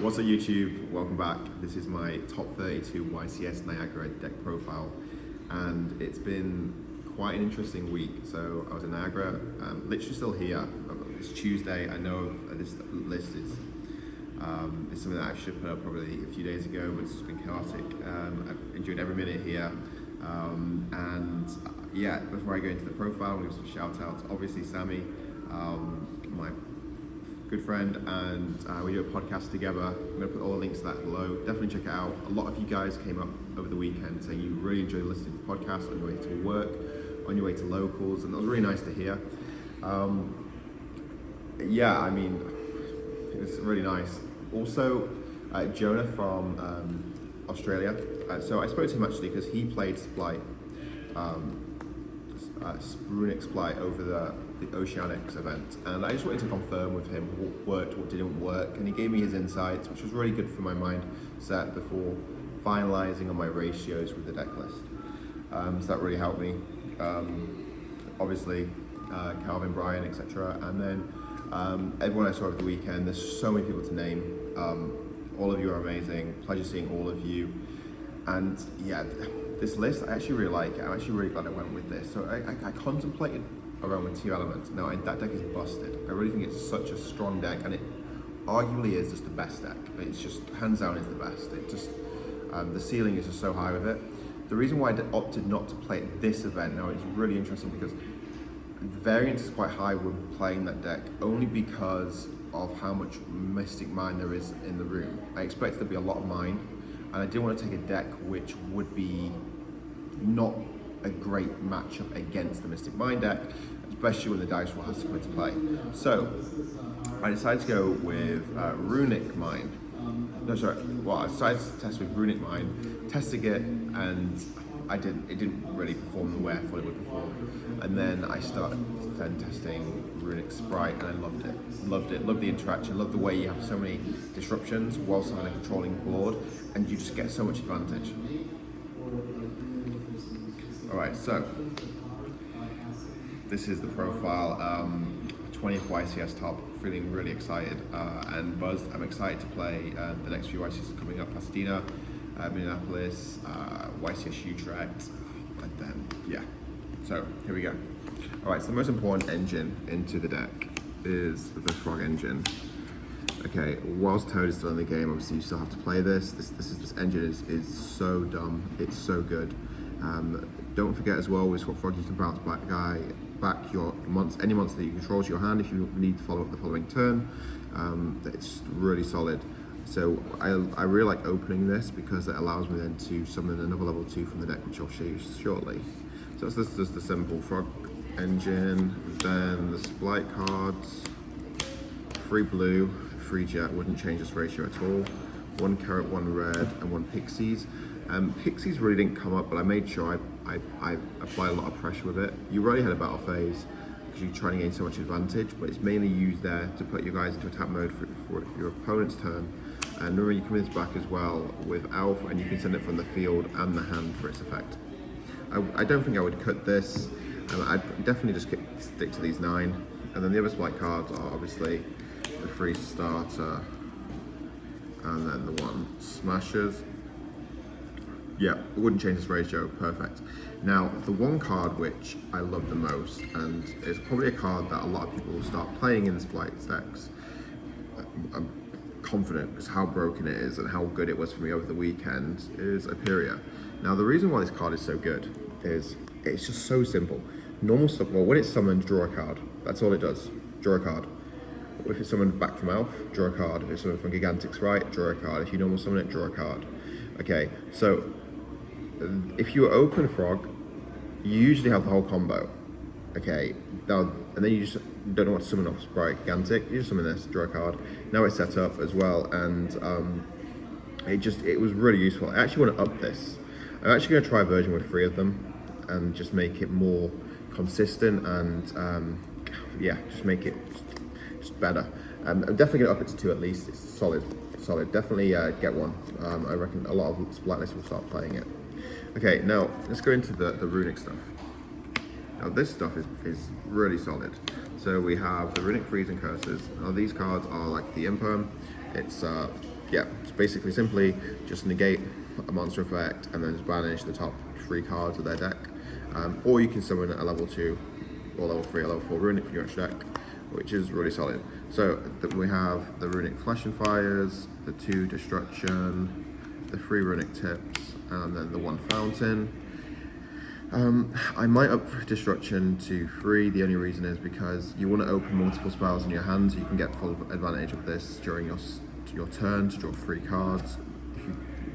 What's up YouTube? Welcome back. This is my top 32 YCS Niagara deck profile, and it's been quite an interesting week. So I was in Niagara, literally still here. It's Tuesday. I know this list is something that I should have put up probably a few days ago, but it's just been chaotic. I've enjoyed every minute here, and yeah, before I go into the profile, I'm going to give some shout outs. Obviously Sammy, my good friend, and we do a podcast together. I'm going to put all the links to that below. Definitely check it out. A lot of you guys came up over the weekend saying you really enjoy listening to the podcast on your way to work, on your way to locals, and that was really nice to hear. Yeah, I mean, it's really nice. Also, Jonah from Australia. So I spoke to him actually because he played Spright, Runick Spright over the Oceanics event, and I just wanted to confirm with him what worked, what didn't work, and he gave me his insights, which was really good for my mindset before finalizing on my ratios with the deck list. So that really helped me. Obviously, Calvin, Brian, etc. And then everyone I saw over the weekend. There's so many people to name. All of you are amazing. Pleasure seeing all of you. And yeah, this list I actually really like it. I'm actually really glad I went with this. So I contemplated around with two elements. Now that deck is busted. I really think it's such a strong deck, and it arguably is just the best deck. It's just hands down is the best. It just the ceiling is just so high with it. The reason why I opted not to play at this event now is really interesting because the variance is quite high when playing that deck, only because of how much Mystic Mine there is in the room. I expected there to be a lot of mine, and I didn't want to take a deck which would be not a great matchup against the Mystic Mine deck, especially when the dice roll has to come into play. So I decided to go with Runick Mine. I decided to test with Runick Mine, testing it, and it didn't really perform the way I thought it would perform. And then I started testing Runick Spright, and I loved it. Loved the interaction, loved the way you have so many disruptions whilst having a controlling board, and you just get so much advantage. Alright, so this is the profile, 20th YCS top, feeling really excited and buzzed. I'm excited to play the next few YCS coming up: Pasadena, Minneapolis, YCS Utrecht, and then, yeah. So, here we go. Alright, so the most important engine into the deck is the Frog engine. Okay, whilst Toad is still in the game, obviously you still have to play this. This engine is so dumb, it's so good. Don't forget as well, with Frog, you can bounce back your any monster that you control to your hand if you need to follow up the following turn. It's really solid. So I really like opening this because it allows me then to summon another level 2 from the deck, which I'll show you shortly. So this is just the simple Frog engine, then the Spright cards, 3 blue, 3 jet, wouldn't change this ratio at all, 1 carrot, 1 red, and 1 pixies. Pixies really didn't come up, but I made sure I apply a lot of pressure with it. You already had a battle phase because you're trying to gain so much advantage, but it's mainly used there to put you guys into attack mode for your opponent's turn. And remember, you can this back as well with Alf, and you can send it from the field and the hand for its effect. I don't think I would cut this. I'd definitely just stick to these 9. And then the other Spright cards are obviously the 3 starter and then the 1 smashers. Yeah, it wouldn't change this ratio, perfect. Now, the one card which I love the most, and it's probably a card that a lot of people will start playing in the Spright decks, I'm confident because how broken it is and how good it was for me over the weekend, is Aperia. Now, the reason why this card is so good is it's just so simple. Normal stuff, well, when it's summoned, draw a card. That's all it does, draw a card. If it's summoned back from Elf, draw a card. If it's summoned from Gigantic Spright, draw a card. If you normal summon it, draw a card. Okay, so if you open Frog, you usually have the whole combo. Okay, now, and then you just don't know what to summon off Spright Gigantic, you just summon this, draw a card. Now it's set up as well, and it was really useful. I actually want to up this. I'm actually going to try a version with 3 of them and just make it more consistent and yeah, just make it just better. I'm definitely going to up it to 2 at least. It's solid. Definitely get one. I reckon a lot of Splatlists will start playing it. Okay, now let's go into the Runick stuff. Now this stuff is really solid. So we have the Runick Freeze and Curses. Now these cards are like the Imperm. It's yeah, it's basically simply just negate a monster effect and then just banish the top 3 cards of their deck. Or you can summon a level 2 or level 3 or level 4 Runick from your extra deck, which is really solid. So we have the Runick Flash and Fires, the 2 Destruction, the 3 Runick Tips, and then the 1 Fountain. I might up Destruction to 3. The only reason is because you want to open multiple spells in your hand so you can get full advantage of this during your turn to draw 3 cards.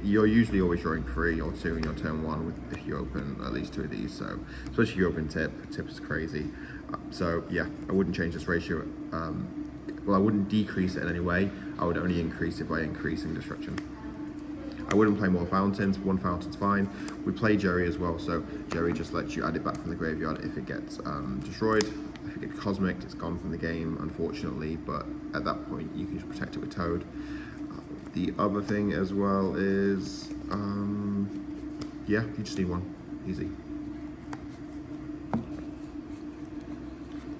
You're usually always drawing 3 or 2 in your turn 1 if you open at least 2 of these. So especially if you open Tip is crazy. So yeah, I wouldn't change this ratio. Well, I wouldn't decrease it in any way. I would only increase it by increasing Destruction. I wouldn't play more Fountains. 1 Fountain's fine. We play Jerry as well, so Jerry just lets you add it back from the graveyard if it gets destroyed. If it gets Cosmic, it's gone from the game, unfortunately, but at that point you can just protect it with Toad. The other thing as well is, yeah, you just need 1. Easy.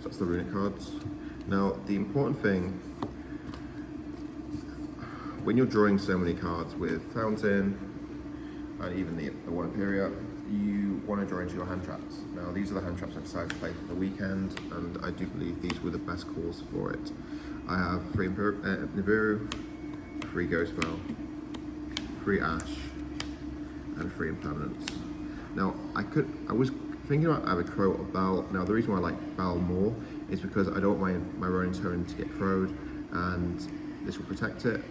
So that's the Runick cards. Now, the important thing, when you're drawing so many cards with Fountain, and even the one Imperia, you want to draw into your hand traps. Now, these are the hand traps I decided to play for the weekend, and I do believe these were the best calls for it. I have 3 Nibiru, 3 Ghost Bell, 3 Ash, and 3 Impermanence. Now, I was thinking about either Crow or Bell. Now, the reason why I like Bell more is because I don't want my Ronin Tone to get crowed, and this will protect it.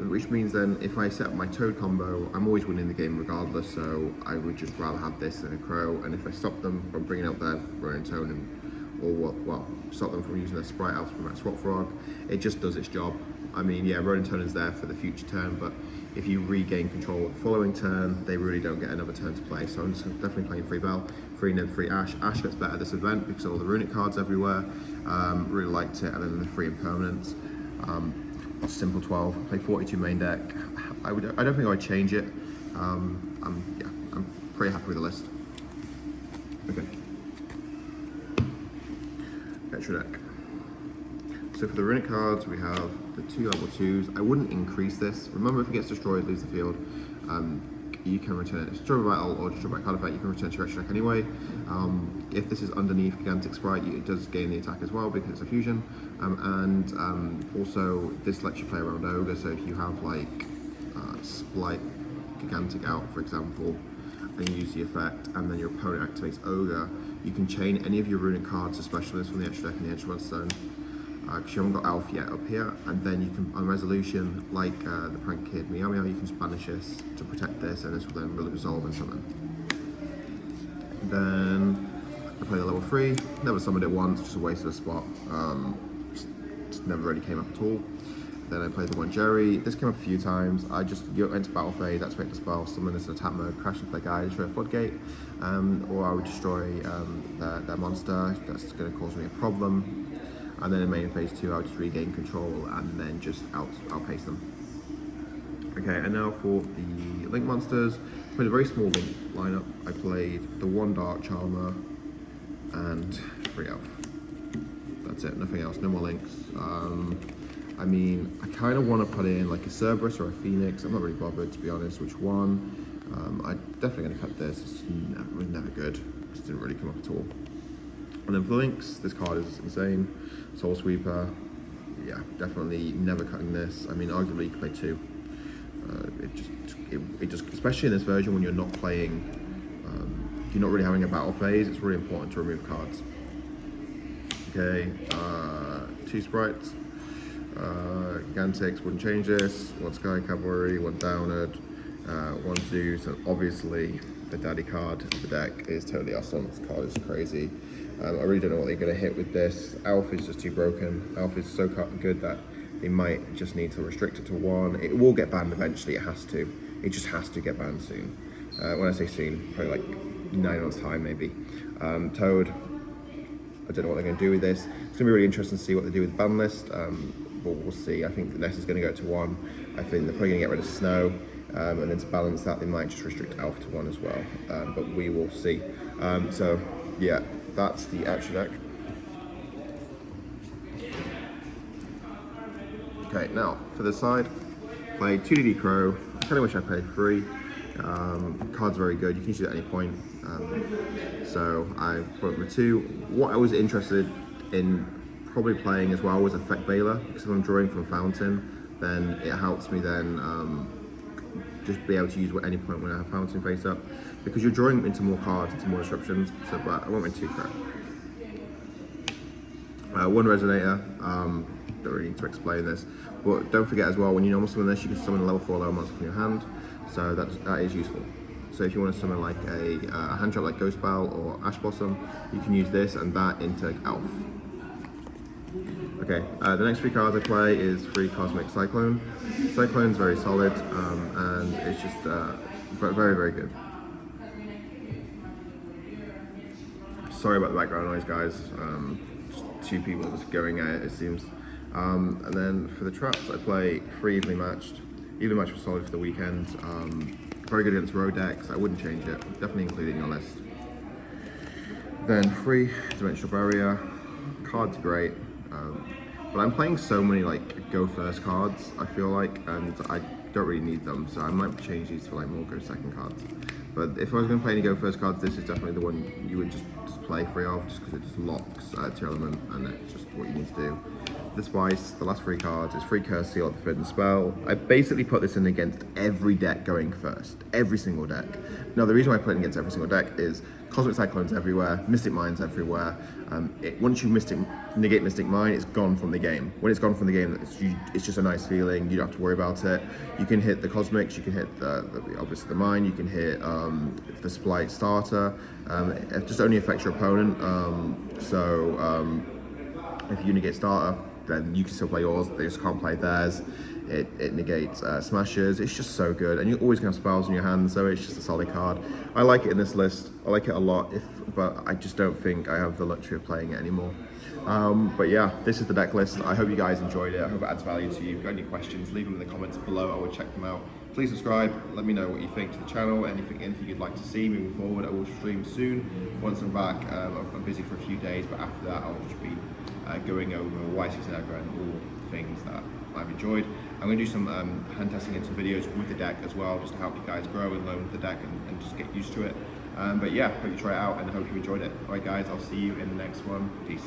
Which means then, if I set up my Toad combo, I'm always winning the game regardless, so I would just rather have this than a Crow. And if I stop them from bringing out their Ronin Tone, or stop them from using their Spright Elf from that Swap Frog, it just does its job. I mean, yeah, Ronin Tone is there for the future turn, but if you regain control the following turn, they really don't get another turn to play. So I'm just definitely playing 3 Bell, 3 Nib, 3 Ash. Ash gets better this event because of all the Runick cards everywhere. Really liked it, and then the 3 Impermanents. Simple 12, play 42 main deck. I don't think I would change it. I'm pretty happy with the list. Okay. Extra deck. So for the Runick cards, we have the 2 level 2s. I wouldn't increase this. Remember, if it gets destroyed, leaves the field, you can return it. If it's destroyed by battle or destroyed by card effect, you can return to your extra deck anyway. If this is underneath Gigantic Spright, it does gain the attack as well because it's a fusion. Also, this lets you play around Ogre, so if you have like Spright Gigantic out, for example, and you use the effect, and then your opponent activates Ogre, you can chain any of your Runick cards to specialists from the extra deck and the Edge Stone. Because you haven't got Alf yet up here, and then you can, on resolution, like the Prank Kid Meow Meow, you can just banish this to protect this, and this will then really resolve and summon. Then I played a level 3, never summoned it once, just a waste of a spot. Just never really came up at all. Then I played the 1 Jerry. This came up a few times. I just enter battle phase, activate the spell, summon this in attack mode, crash into their guy, destroy a floodgate, or I would destroy their monster. That's going to cause me a problem. And then in main phase 2, I'll just regain control and then just outpace them. Okay, and now for the Link monsters, I played a very small Link lineup. I played the 1 Dark Charmer and 3 Elf. That's it, nothing else, no more Links. I mean, I kind of want to put in like a Cerberus or a Phoenix. I'm not really bothered, to be honest, which one. I'm definitely going to cut this. It was never good. It just didn't really come up at all. And then for Links, this card is insane. Soul Sweeper, yeah, definitely never cutting this. I mean, arguably you could play 2. It just, especially in this version when you're not playing, you're not really having a battle phase, it's really important to remove cards. Okay, 2 Sprites, Gigantics, wouldn't change this, 1 Sky Cavalry, 1 Downard, 1 Zeus, and obviously the daddy card of the deck is totally awesome. This card is crazy. I really don't know what they're going to hit with this. Alf is just too broken. Alf is so good that they might just need to restrict it to 1. It will get banned eventually, it has to. It just has to get banned soon. When I say soon, probably like 9 months time maybe. Toad, I don't know what they're going to do with this. It's going to be really interesting to see what they do with the ban list. But we'll see. I think the Ness is going to go to 1. I think they're probably going to get rid of Snow. And then to balance that, they might just restrict Alf to 1 as well. But we will see. So, yeah. That's the extra deck. Okay, now for the side, Played 2DD Crow. I kind of wish I played 3. Card's very good, you can use it at any point. So I brought the 2. What I was interested in probably playing as well was Effect Veiler, because if I'm drawing from Fountain, then it helps me then just be able to use at any point when I have Fountain face up, because you're drawing into more cards, into more disruptions. So, but I went with 2 Crow. 1 Resonator. Don't really need to explain this, but don't forget as well, when you normal summon this, you can summon a level 4 lower monster from your hand, so that is useful. So if you want to summon like a hand trap like Ghost Bell or Ash Blossom, you can use this and that into Elf. Okay, the next 3 cards I play is 3 Cosmic Cyclone. Cyclone's very solid, and it's just very, very good. Sorry about the background noise, guys. Just 2 people just going at it seems. And then for the traps, I play 3 Evenly Matched. Evenly Matched was solid for the weekend. Very good against road decks. I wouldn't change it. Definitely include it in your list. Then 3 Dimensional Barrier. Card's great. But I'm playing so many like go first cards, I feel like, and I don't really need them, so I might change these for like more go second cards. But if I was going to play any go first cards, this is definitely the one you would just play free of, just because it just locks to your element, and it's just what you need to do. The Spice, the last 3 cards, is 3 Curse Seal at the Forbidden Spell. I basically put this in against every deck going first, every single deck. Now the reason why I put it against every single deck is Cosmic Cyclone's everywhere, Mystic Mine's everywhere. Once you negate Mystic Mine, it's gone from the game. When it's gone from the game, it's just a nice feeling. You don't have to worry about it. You can hit the Cosmics, you can hit obviously the Mine, you can hit the Spright starter. It just only affects your opponent. If you negate starter, then you can still play yours. They just can't play theirs. It negates smashes. It's just so good, and you're always gonna have spells in your hand, so it's just a solid card. I like it in this list. I like it a lot, but I just don't think I have the luxury of playing it anymore. But yeah, this is the deck list. I hope you guys enjoyed it. I hope it adds value to you. If you've got any questions, leave them in the comments below. I will check them out. Please subscribe. Let me know what you think to the channel. Anything you'd like to see moving forward. I will stream soon. Once I'm back, I'm busy for a few days, but after that, I'll just be going over YCS Niagara and all things that I've enjoyed. I'm going to do some hand testing and some videos with the deck as well, just to help you guys grow and learn with the deck and just get used to it. But yeah, hope you try it out and I hope you enjoyed it. Alright guys, I'll see you in the next one. Peace.